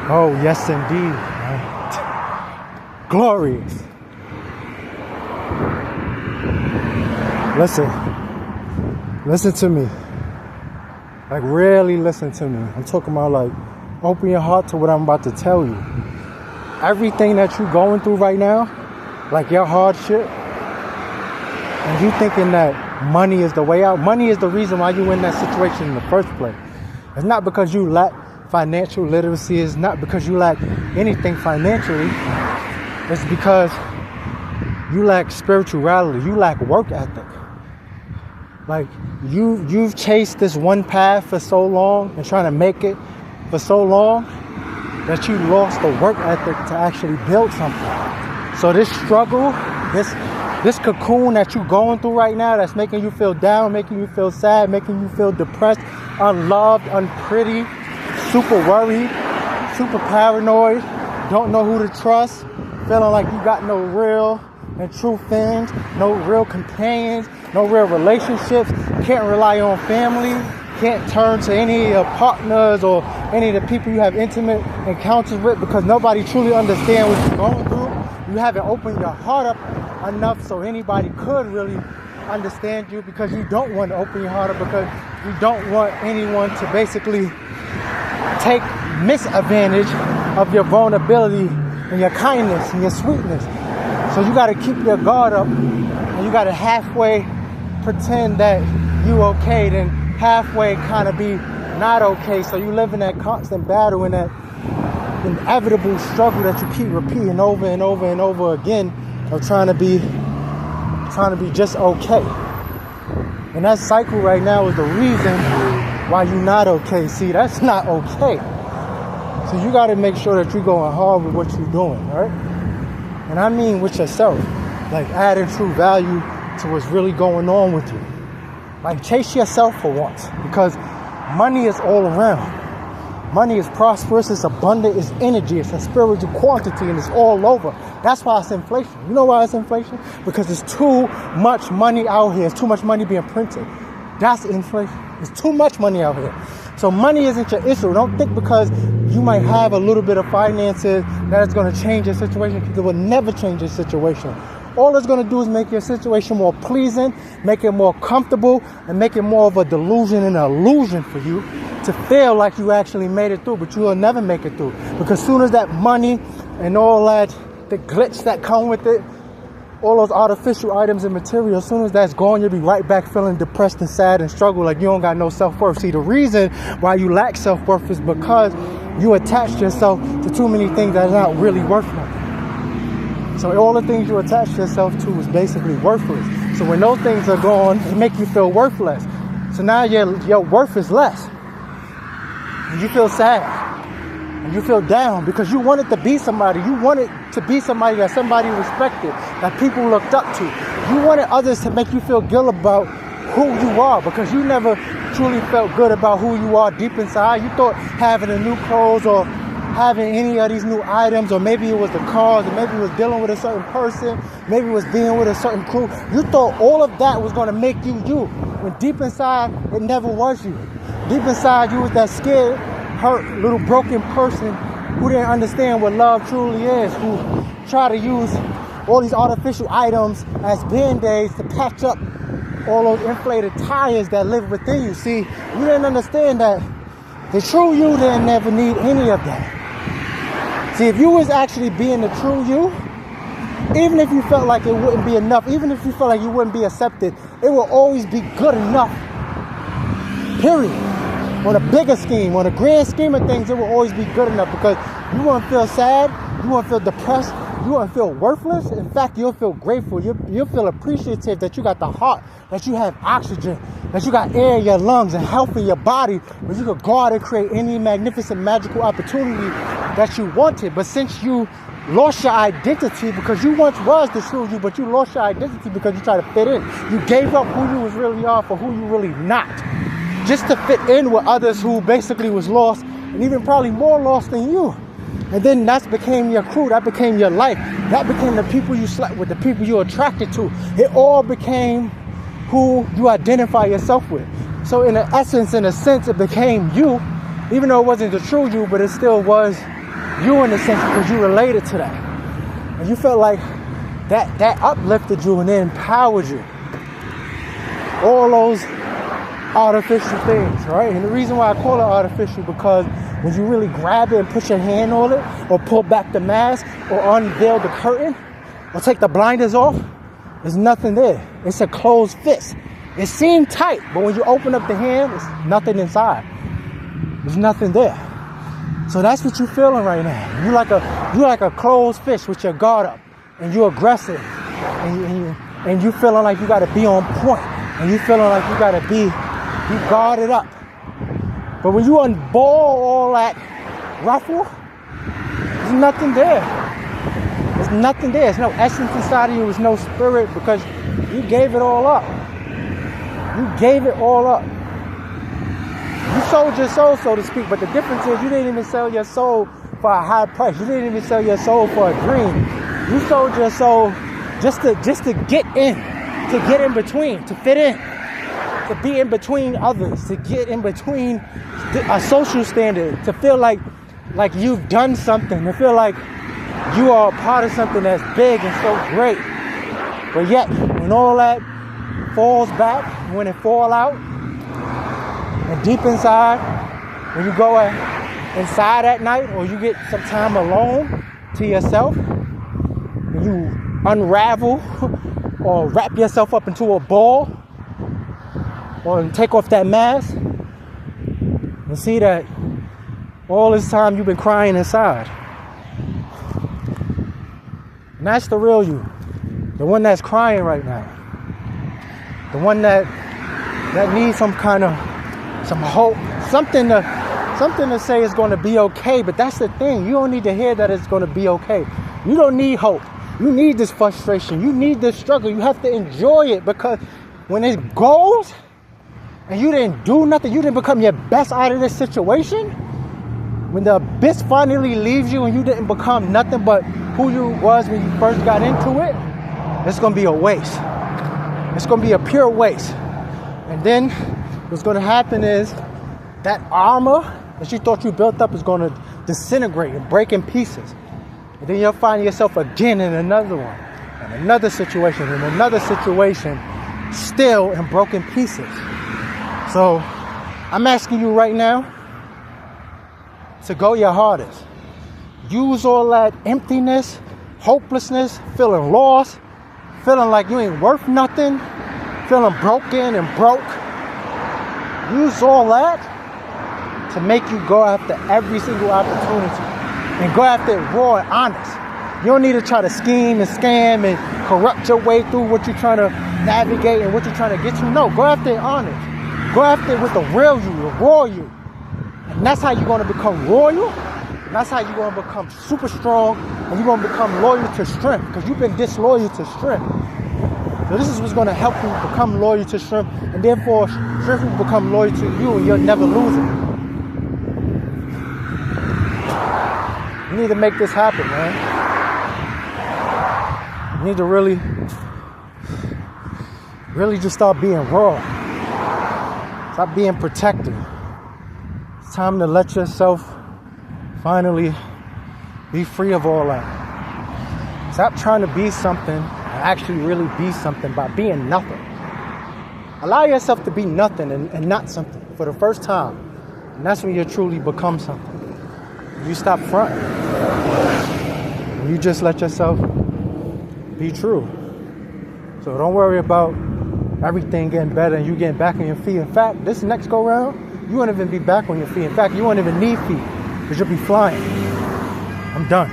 Oh, yes, indeed. Glorious. Listen to me. Like, really listen to me. I'm talking about, like, open your heart to what I'm about to tell you. Everything that you're going through right now, like your hardship, and you thinking that money is the way out. Money is the reason why you're in that situation in the first place. It's not because you lack financial literacy. It's not because you lack anything financially. It's because you lack spirituality. You lack work ethic. Like, you've chased this one path for so long and trying to make it for so long that you lost the work ethic to actually build something. So this struggle, this cocoon that you're going through right now, that's making you feel down, making you feel sad, making you feel depressed, unloved, unpretty, super worried, super paranoid, don't know who to trust, feeling like you got no real and true friends, no real companions, no real relationships, can't rely on family, can't turn to any of your partners or any of the people you have intimate encounters with because nobody truly understands what you're going through. You haven't opened your heart up enough so anybody could really understand you because you don't want to open your heart up because you don't want anyone to basically take misadvantage of your vulnerability and your kindness and your sweetness. So you got to keep your guard up and you got to halfway pretend that you okay, then halfway kind of be not okay. So you live in that constant battle and that inevitable struggle that you keep repeating over and over and over again of trying to be just okay. And that cycle right now is the reason why you're not okay. See, that's not okay. So you got to make sure that you're going hard with what you're doing, all right? And I mean with yourself, like adding true value to what's really going on with you. Like chase yourself for once, because money is all around. Money is prosperous, it's abundant, it's energy, it's a spiritual quantity, and it's all over. That's why it's inflation. You know why it's inflation? Because there's too much money out here. It's too much money being printed. That's inflation. There's too much money out here. So money isn't your issue. Don't think because you might have a little bit of finances that it's going to change your situation, because it will never change your situation. All it's going to do is make your situation more pleasing, make it more comfortable, and make it more of a delusion and an illusion for you to feel like you actually made it through, but you will never make it through. Because as soon as that money and all that, the glitch that come with it, all those artificial items and material, as soon as that's gone, you'll be right back feeling depressed and sad and struggle like you don't got no self-worth. See, the reason why you lack self-worth is because you attached yourself to too many things that's not really worth nothing. So all the things you attach yourself to is basically worthless. So when those things are gone, it make you feel worthless. So now your worth is less. And you feel sad. And you feel down because you wanted to be somebody. You wanted to be somebody that somebody respected, that people looked up to. You wanted others to make you feel good about who you are, because you never truly felt good about who you are deep inside. You thought having the new clothes or having any of these new items, or maybe it was the cars, or maybe it was dealing with a certain person, maybe it was being with a certain crew. You thought all of that was going to make you you, when deep inside, it never was you. Deep inside, you was that scared, hurt, little broken person who didn't understand what love truly is, who tried to use all these artificial items as band-aids to patch up all those inflated tires that live within you. See, you didn't understand that the true you didn't never need any of that. See, if you was actually being the true you, even if you felt like it wouldn't be enough, even if you felt like you wouldn't be accepted, it will always be good enough. Period. On a bigger scheme, on a grand scheme of things, it will always be good enough, because you won't feel sad, you won't feel depressed, you won't feel worthless. In fact, you'll feel grateful. You'll feel appreciative that you got the heart, that you have oxygen, that you got air in your lungs and health in your body, where you could go out and create any magnificent, magical opportunity that you wanted. But since you lost your identity, because you once was the true you, but you lost your identity because you tried to fit in. You gave up who you was really are for who you really not, just to fit in with others who basically was lost, and even probably more lost than you. And then that became your crew, that became your life, that became the people you slept with, the people you attracted to. It all became who you identify yourself with. So in essence, in a sense, it became you, even though it wasn't the true you, but it still was you in a sense because you related to that. And you felt like that uplifted you and then empowered you. All those artificial things, right? And the reason why I call it artificial because when you really grab it and put your hand on it or pull back the mask or unveil the curtain or take the blinders off, there's nothing there. It's a closed fist. It seemed tight, but when you open up the hand, there's nothing inside. There's nothing there. So that's what you're feeling right now. You're like a closed fist with your guard up, and you're aggressive, and you feeling like you got to be on point, and you feeling like you got to be guarded up. But when you unball all that ruffle, there's nothing there. There's nothing there. There's no essence inside of you. There's no spirit because you gave it all up. You gave it all up. You sold your soul, so to speak, but the difference is you didn't even sell your soul for a high price. You didn't even sell your soul for a dream. You sold your soul just to get in between, to fit in, to be in between others, to get in between a social standard, to feel like you've done something, to feel like you are a part of something that's big and so great. But yet, when all that falls back, when it fall out, and deep inside, when you go inside at night or you get some time alone to yourself, and you unravel or wrap yourself up into a ball or take off that mask and see that all this time you've been crying inside. And that's the real you, the one that's crying right now, the one that needs some hope, something to say it's going to be okay. But that's the thing. You don't need to hear that it's going to be okay. You don't need hope. You need this frustration. You need this struggle. You have to enjoy it because when it goes and you didn't do nothing, you didn't become your best out of this situation, when the abyss finally leaves you and you didn't become nothing but who you was when you first got into it, it's going to be a waste. It's going to be a pure waste. And then what's going to happen is that armor that you thought you built up is going to disintegrate and break in pieces. And then you'll find yourself again in another one, and another situation, and another situation, still in broken pieces. So I'm asking you right now to go your hardest. Use all that emptiness, hopelessness, feeling lost, feeling like you ain't worth nothing, feeling broken and broke. Use all that to make you go after every single opportunity and go after it raw and honest. You don't need to try to scheme and scam and corrupt your way through what you're trying to navigate and what you're trying to get to. No, go after it honest. Go after it with the real you, the raw you. And that's how you're going to become royal. And that's how you're going to become super strong. And you're going to become loyal to strength because you've been disloyal to strength. So this is what's going to help you become loyal to strength, and therefore strength will become loyal to you, and you'll never lose it. You need to make this happen, man. You need to really just start being raw. Stop being protective. It's time to let yourself finally be free of all that. Stop trying to be something and actually really be something by being nothing. Allow yourself to be nothing and not something for the first time. And that's when you truly become something. You stop fronting. And you just let yourself be true. So don't worry about everything getting better and you getting back on your feet. In fact, this next go round, you won't even be back on your feet. In fact, you won't even need feet because you'll be flying. I'm done.